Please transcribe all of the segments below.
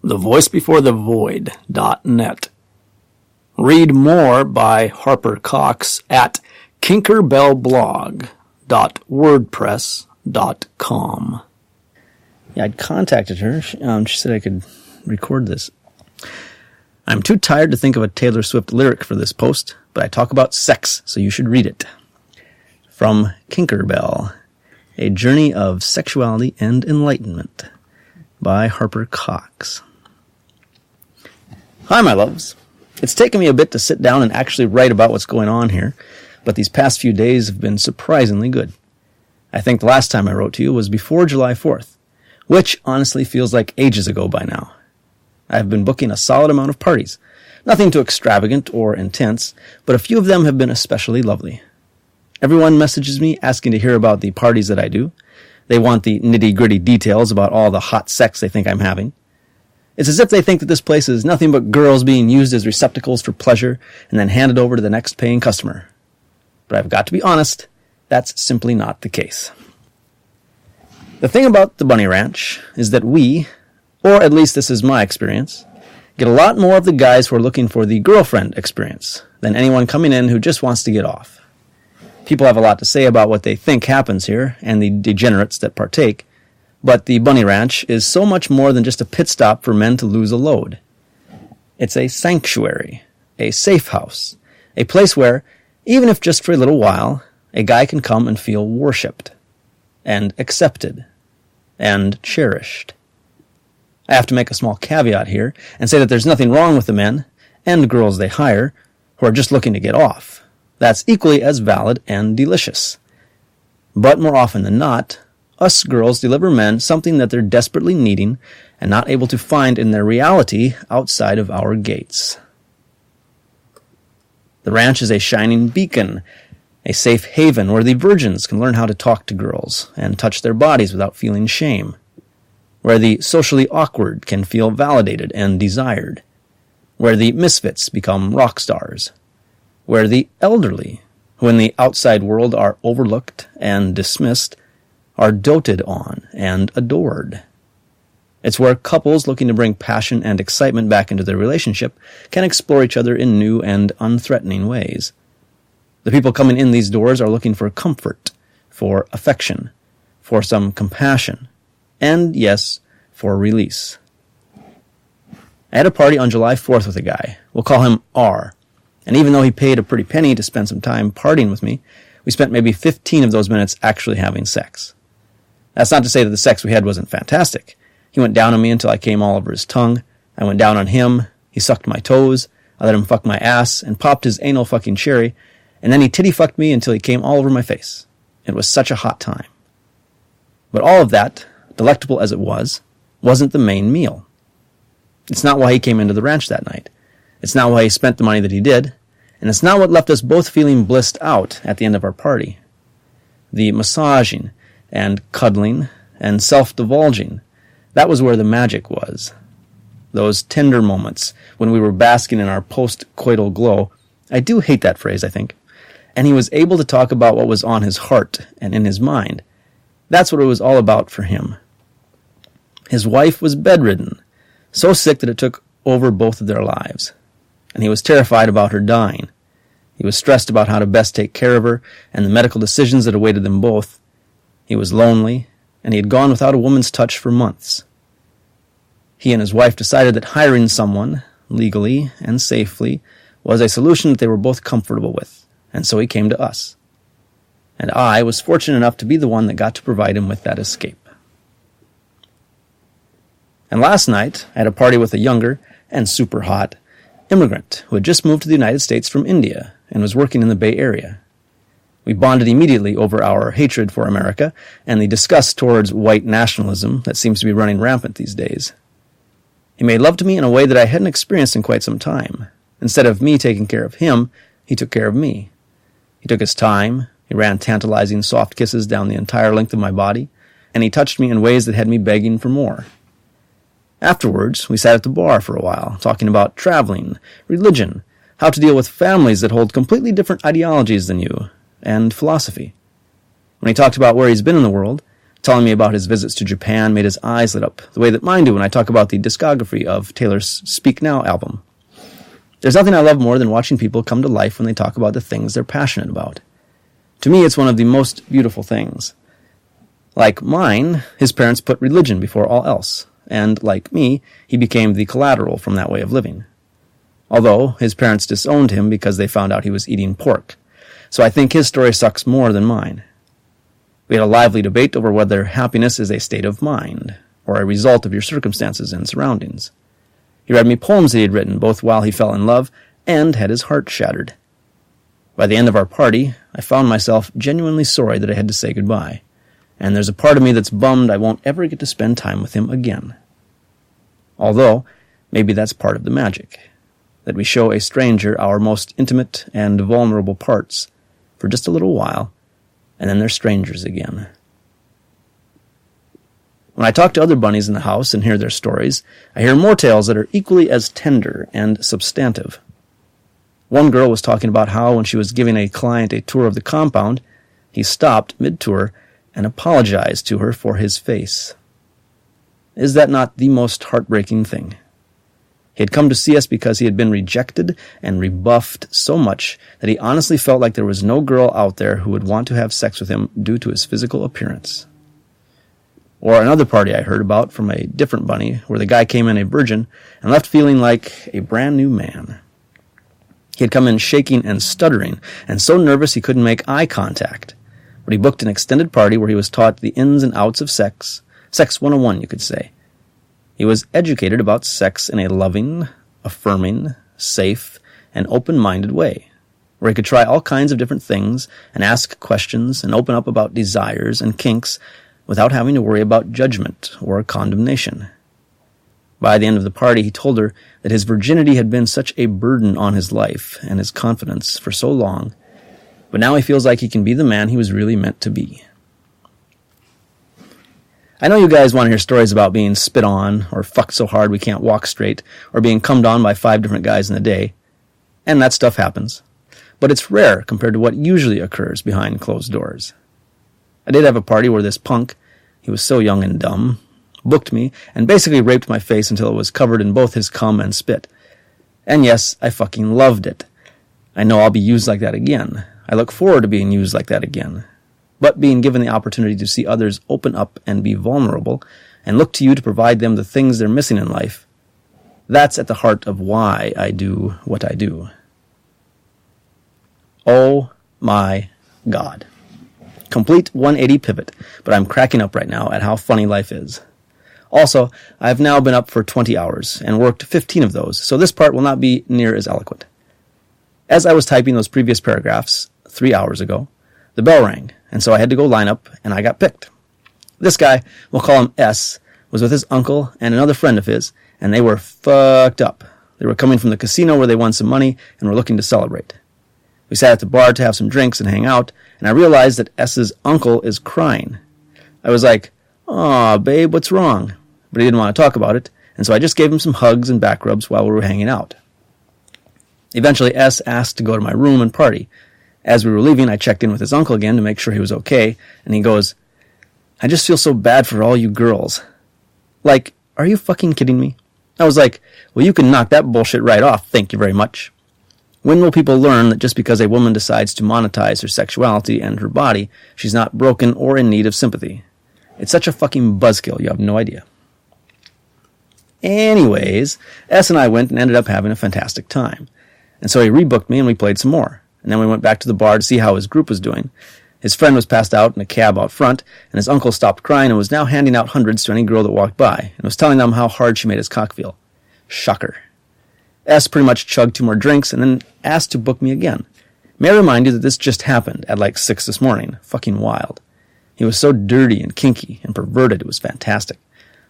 thevoicebeforethevoid.net. Read more by Harper Cox at kinkerbellblog.wordpress.com. Yeah, I'd contacted her. She said I could record this. I'm too tired to think of a Taylor Swift lyric for this post, but I talk about sex, so you should read it. From Kinkerbell, A Journey of Sexuality and Enlightenment by Harper Cox. Hi, my loves. It's taken me a bit to sit down and actually write about what's going on here, but these past few days have been surprisingly good. I think the last time I wrote to you was before July 4th, which honestly feels like ages ago by now. I've been booking a solid amount of parties, nothing too extravagant or intense, but a few of them have been especially lovely. Everyone messages me asking to hear about the parties that I do. They want the nitty-gritty details about all the hot sex they think I'm having. It's as if they think that this place is nothing but girls being used as receptacles for pleasure and then handed over to the next paying customer. But I've got to be honest, that's simply not the case. The thing about the Bunny Ranch is that we, or at least this is my experience, get a lot more of the guys who are looking for the girlfriend experience than anyone coming in who just wants to get off. People have a lot to say about what they think happens here and the degenerates that partake, but the Bunny Ranch is so much more than just a pit stop for men to lose a load. It's a sanctuary, a safe house, a place where, even if just for a little while, a guy can come and feel worshipped, and accepted, and cherished. I have to make a small caveat here and say that there's nothing wrong with the men, and girls they hire, who are just looking to get off. That's equally as valid and delicious. But more often than not, us girls deliver men something that they're desperately needing and not able to find in their reality outside of our gates. The ranch is a shining beacon, a safe haven where the virgins can learn how to talk to girls and touch their bodies without feeling shame, where the socially awkward can feel validated and desired, where the misfits become rock stars, where the elderly, who in the outside world are overlooked and dismissed, are doted on and adored. It's where couples looking to bring passion and excitement back into their relationship can explore each other in new and unthreatening ways. The people coming in these doors are looking for comfort, for affection, for some compassion, and, yes, for release. I had a party on July 4th with a guy. We'll call him R. And even though he paid a pretty penny to spend some time partying with me, we spent maybe 15 of those minutes actually having sex. That's not to say that the sex we had wasn't fantastic. He went down on me until I came all over his tongue. I went down on him. He sucked my toes. I let him fuck my ass and popped his anal fucking cherry. And then he titty fucked me until he came all over my face. It was such a hot time. But all of that, delectable as it was, wasn't the main meal. It's not why he came into the ranch that night. It's not why he spent the money that he did. And it's not what left us both feeling blissed out at the end of our party. The massaging and cuddling and self-divulging, that was where the magic was. Those tender moments when we were basking in our post-coital glow. I do hate that phrase, I think. And he was able to talk about what was on his heart and in his mind. That's what it was all about for him. His wife was bedridden, so sick that it took over both of their lives. And he was terrified about her dying. He was stressed about how to best take care of her and the medical decisions that awaited them both. He was lonely, and he had gone without a woman's touch for months. He and his wife decided that hiring someone, legally and safely, was a solution that they were both comfortable with, and so he came to us. And I was fortunate enough to be the one that got to provide him with that escape. And last night, I had a party with a younger and super hot immigrant who had just moved to the United States from India and was working in the Bay Area. We bonded immediately over our hatred for America and the disgust towards white nationalism that seems to be running rampant these days. He made love to me in a way that I hadn't experienced in quite some time. Instead of me taking care of him, he took care of me. He took his time, he ran tantalizing soft kisses down the entire length of my body, and he touched me in ways that had me begging for more. Afterwards, we sat at the bar for a while, talking about traveling, religion, how to deal with families that hold completely different ideologies than you, and philosophy. When he talked about where he's been in the world, Telling me about his visits to Japan made his eyes lit up, the way that mine do when I talk about the discography of Taylor's Speak Now album. There's nothing I love more than watching people come to life when they talk about the things they're passionate about. To me, it's one of the most beautiful things. Like mine, his parents put religion before all else, and like me, he became the collateral from that way of living. Although, his parents disowned him because they found out he was eating pork, so I think his story sucks more than mine. We had a lively debate over whether happiness is a state of mind, or a result of your circumstances and surroundings. He read me poems that he had written, both while he fell in love and had his heart shattered. By the end of our party, I found myself genuinely sorry that I had to say goodbye, and there's a part of me that's bummed I won't ever get to spend time with him again. Although, maybe that's part of the magic, that we show a stranger our most intimate and vulnerable parts for just a little while, and then they're strangers again. When I talk to other bunnies in the house and hear their stories, I hear more tales that are equally as tender and substantive. One girl was talking about how when she was giving a client a tour of the compound, he stopped mid-tour and apologized to her for his face. Is that not the most heartbreaking thing? He had come to see us because he had been rejected and rebuffed so much that he honestly felt like there was no girl out there who would want to have sex with him due to his physical appearance. Or another party I heard about from a different bunny where the guy came in a virgin and left feeling like a brand new man. He had come in shaking and stuttering and so nervous he couldn't make eye contact. But he booked an extended party where he was taught the ins and outs of sex. Sex 101, you could say. He was educated about sex in a loving, affirming, safe, and open-minded way, where he could try all kinds of different things and ask questions and open up about desires and kinks without having to worry about judgment or condemnation. By the end of the party, he told her that his virginity had been such a burden on his life and his confidence for so long, but now he feels like he can be the man he was really meant to be. I know you guys want to hear stories about being spit on, or fucked so hard we can't walk straight, or being cummed on by 5 different guys in a day. And that stuff happens. But it's rare compared to what usually occurs behind closed doors. I did have a party where this punk, he was so young and dumb, booked me and basically raped my face until it was covered in both his cum and spit. And yes, I fucking loved it. I know I'll be used like that again. I look forward to being used like that again. But being given the opportunity to see others open up and be vulnerable, and look to you to provide them the things they're missing in life, that's at the heart of why I do what I do. Oh my God. Complete 180 pivot, but I'm cracking up right now at how funny life is. Also, I've now been up for 20 hours and worked 15 of those, so this part will not be near as eloquent. As I was typing those previous paragraphs 3 hours ago, the bell rang, and so I had to go line up, and I got picked. This guy, we'll call him S, was with his uncle and another friend of his, and they were fucked up. They were coming from the casino where they won some money and were looking to celebrate. We sat at the bar to have some drinks and hang out, and I realized that S's uncle is crying. I was like, "Aw, babe, what's wrong?" But he didn't want to talk about it, and so I just gave him some hugs and back rubs while we were hanging out. Eventually, S asked to go to my room and party. As we were leaving, I checked in with his uncle again to make sure he was okay, and he goes, "I just feel so bad for all you girls." Like, are you fucking kidding me? I was like, well, you can knock that bullshit right off, thank you very much. When will people learn that just because a woman decides to monetize her sexuality and her body, she's not broken or in need of sympathy? It's such a fucking buzzkill, you have no idea. Anyways, S and I went and ended up having a fantastic time. And so he rebooked me and we played some more. And then we went back to the bar to see how his group was doing. His friend was passed out in a cab out front, and his uncle stopped crying and was now handing out hundreds to any girl that walked by, and was telling them how hard she made his cock feel. Shocker. S pretty much chugged 2 more drinks and then asked to book me again. May I remind you that this just happened at like 6 this morning. Fucking wild. He was so dirty and kinky and perverted, it was fantastic.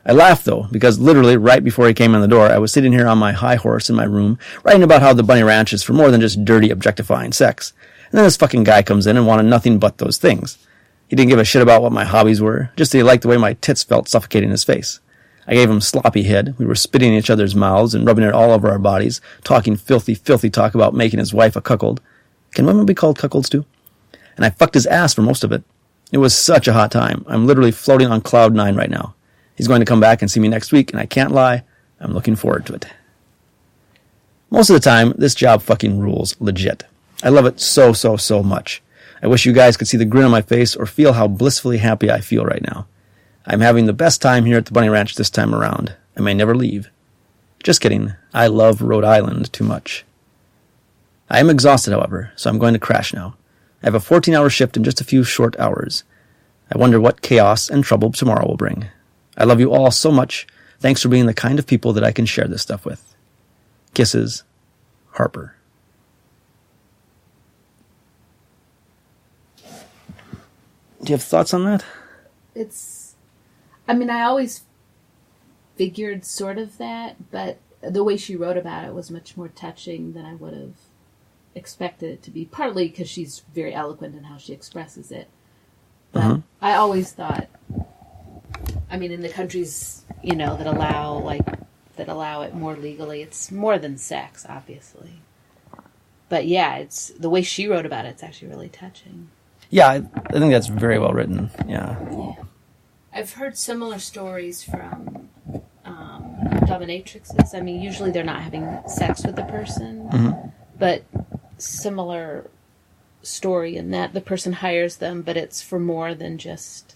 I laughed, though, because literally right before he came in the door, I was sitting here on my high horse in my room, writing about how the Bunny Ranch is for more than just dirty, objectifying sex. And then this fucking guy comes in and wanted nothing but those things. He didn't give a shit about what my hobbies were, just that he liked the way my tits felt suffocating his face. I gave him sloppy head. We were spitting in each other's mouths and rubbing it all over our bodies, talking filthy, filthy talk about making his wife a cuckold. Can women be called cuckolds, too? And I fucked his ass for most of it. It was such a hot time. I'm literally floating on cloud 9 right now. He's going to come back and see me next week, and I can't lie, I'm looking forward to it. Most of the time, this job fucking rules legit. I love it so, so, so much. I wish you guys could see the grin on my face or feel how blissfully happy I feel right now. I'm having the best time here at the Bunny Ranch this time around. I may never leave. Just kidding. I love Rhode Island too much. I am exhausted, however, so I'm going to crash now. I have a 14-hour shift in just a few short hours. I wonder what chaos and trouble tomorrow will bring. I love you all so much. Thanks for being the kind of people that I can share this stuff with. Kisses, Harper. Do you have thoughts on that? I always figured sort of that, but the way she wrote about it was much more touching than I would have expected it to be, partly because she's very eloquent in how she expresses it. But I always thought, in the countries, that allow it more legally, it's more than sex, obviously. But yeah, it's the way she wrote about it, it's actually really touching. Yeah, I think that's very well written. Yeah. I've heard similar stories from dominatrixes. Usually they're not having sex with the person, but similar story in that the person hires them, but it's for more than just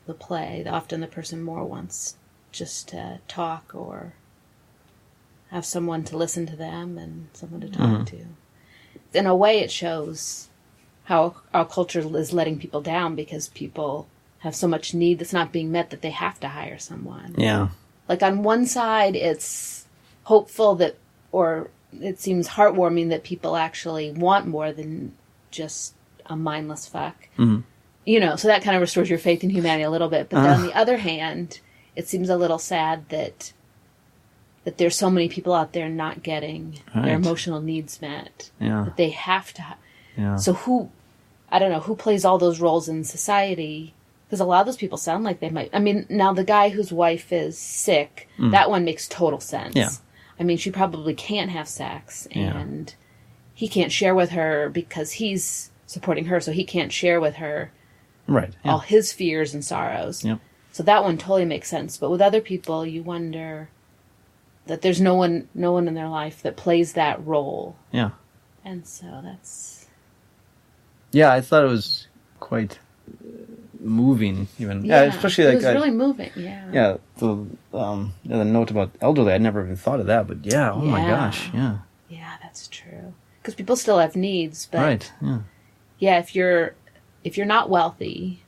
the play. Often the person more wants just to talk or have someone to listen to them and someone to talk to. In a way, it shows how our culture is letting people down because people have so much need that's not being met that they have to hire someone. Yeah. Like on one side, it's hopeful that, or it seems heartwarming that people actually want more than just a mindless fuck. So that kind of restores your faith in humanity a little bit. But then on the other hand, it seems a little sad that there's so many people out there not getting their emotional needs met. Yeah. That they have to. Yeah. So who plays all those roles in society? Because a lot of those people sound like they might. Now the guy whose wife is sick, that one makes total sense. Yeah. She probably can't have sex, and he can't share with her because he's supporting her, so he can't share with her all his fears and sorrows. Yep. So that one totally makes sense. But with other people, you wonder that there's no one in their life that plays that role. Yeah. And so that's... Yeah, I thought it was quite moving, even. Yeah, especially it was really moving. Yeah. Yeah, the note about elderly, I'd never even thought of that, but my gosh, yeah. Yeah, that's true. Because people still have needs, but right. Yeah. Yeah, if you're not wealthy,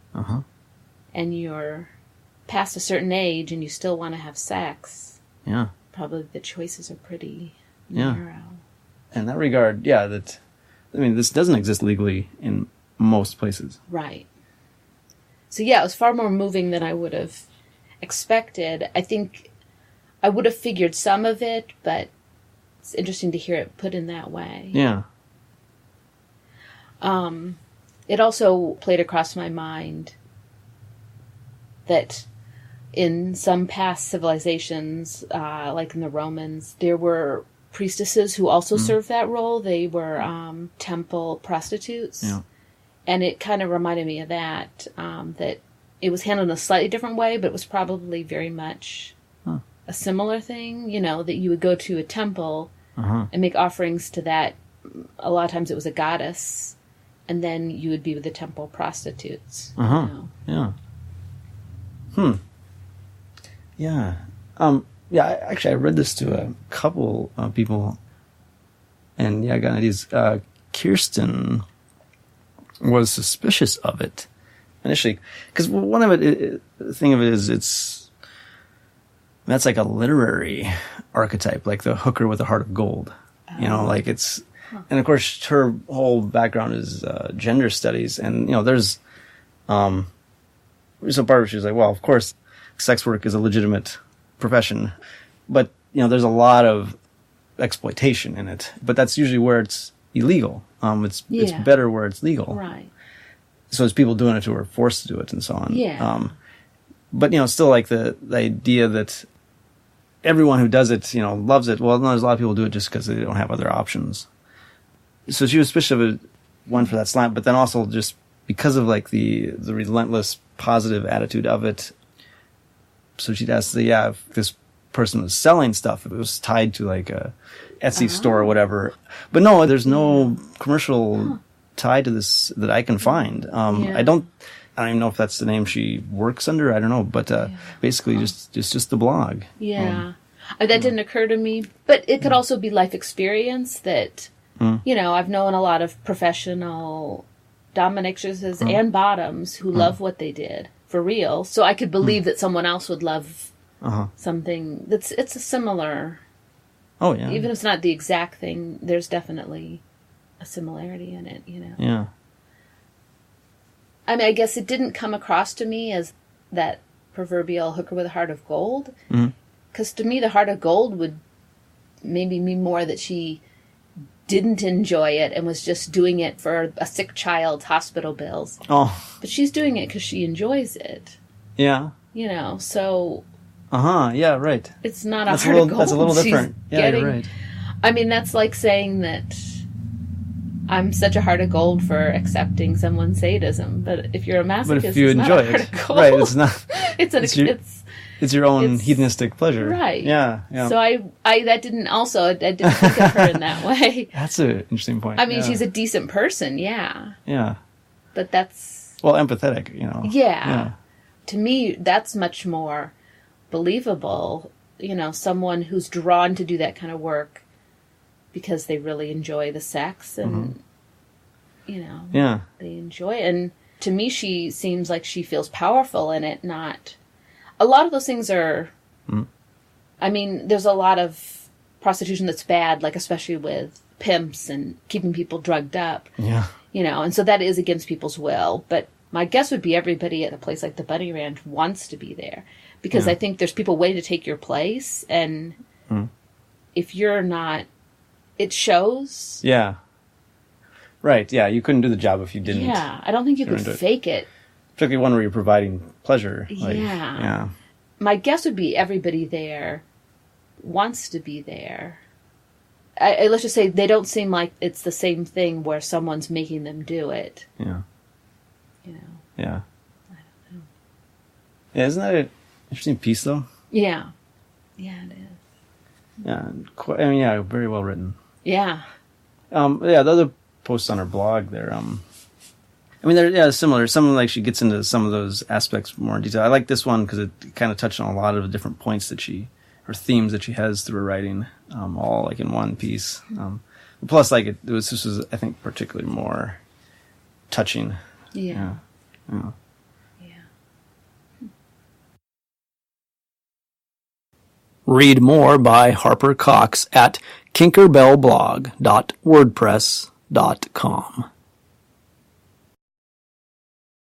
and you're past a certain age, and you still want to have sex, probably the choices are pretty narrow. In that regard, this doesn't exist legally in most places. Right. So yeah, it was far more moving than I would have expected. I think I would have figured some of it, but it's interesting to hear it put in that way. Yeah. It also played across my mind that in some past civilizations, like in the Romans, there were priestesses who also served that role. They were temple prostitutes. Yeah. And it kind of reminded me of that it was handled in a slightly different way, but it was probably very much a similar thing, that you would go to a temple and make offerings to that. A lot of times it was a goddess, and then you would be with the temple prostitutes. Yeah. Yeah. Actually, I read this to a couple of people, and I got ideas. Kirsten was suspicious of it initially, because one of the thing of it is that's like a literary archetype, like the hooker with a heart of gold. Like it's, and of course her whole background is gender studies, and there's a part where she was like, well, of course, sex work is a legitimate profession, but there's a lot of exploitation in it, but that's usually where it's illegal. It's better where it's legal. Right. So there's people doing it who are forced to do it and so on. Yeah. But still like the idea that everyone who does it, loves it. Well, no, there's a lot of people who do it just because they don't have other options. So she was suspicious of one for that slant, but then also just because of like the relentless positive attitude of it. So she'd ask, if this person was selling stuff, if it was tied to like a Etsy store or whatever. But no, there's no commercial tie to this that I can find. I don't even know if that's the name she works under. I don't know, but basically just the blog. Yeah. That didn't occur to me, but it could also be life experience that, I've known a lot of professional dominatrixes and bottoms who love what they did for real. So I could believe that someone else would love something it's a similar. Oh yeah. Even if it's not the exact thing, there's definitely a similarity in it, Yeah. I mean, I guess it didn't come across to me as that proverbial hooker with a heart of gold. Because to me, the heart of gold would maybe mean more that she didn't enjoy it and was just doing it for a sick child's hospital bills. Oh. But she's doing it because she enjoys it. Yeah. So... yeah, right. It's not a heart of gold. That's a little different. Yeah, you're right. I mean, that's like saying that I'm such a heart of gold for accepting someone's sadism. But if you're a masochist, but if you it's enjoy not a heart it, of gold. right? It's not. It's your own hedonistic pleasure, right? Yeah. So I didn't think of her in that way. That's an interesting point. I mean, she's a decent person, yeah. Yeah. But that's empathetic, Yeah. To me, that's much more believable. Someone who's drawn to do that kind of work because they really enjoy the sex and they enjoy it. And to me, she seems like she feels powerful in it. Not a lot of those things are. I mean, there's a lot of prostitution that's bad, like especially with pimps and keeping people drugged up. Yeah. And so that is against people's will. But my guess would be everybody at a place like the Bunny Ranch wants to be there. Because I think there's people waiting to take your place, and if you're not, it shows. Yeah. Right, yeah, you couldn't do the job if you didn't. Yeah, I don't think you could fake it. Particularly one where you're providing pleasure. Yeah. My guess would be everybody there wants to be there. Let's just say they don't seem like it's the same thing where someone's making them do it. Yeah. Yeah. I don't know. Yeah, isn't that an interesting piece, though? Yeah. Yeah, it is. Yeah, very well written. Yeah. The other posts on her blog there, they're similar. Some like she gets into some of those aspects more in detail. I like this one because it kind of touched on a lot of the different points or themes that she has through her writing, all like in one piece. Plus, like this was, I think, particularly more touching. Yeah. Read more by Harper Cox at kinkerbellblog.wordpress.com.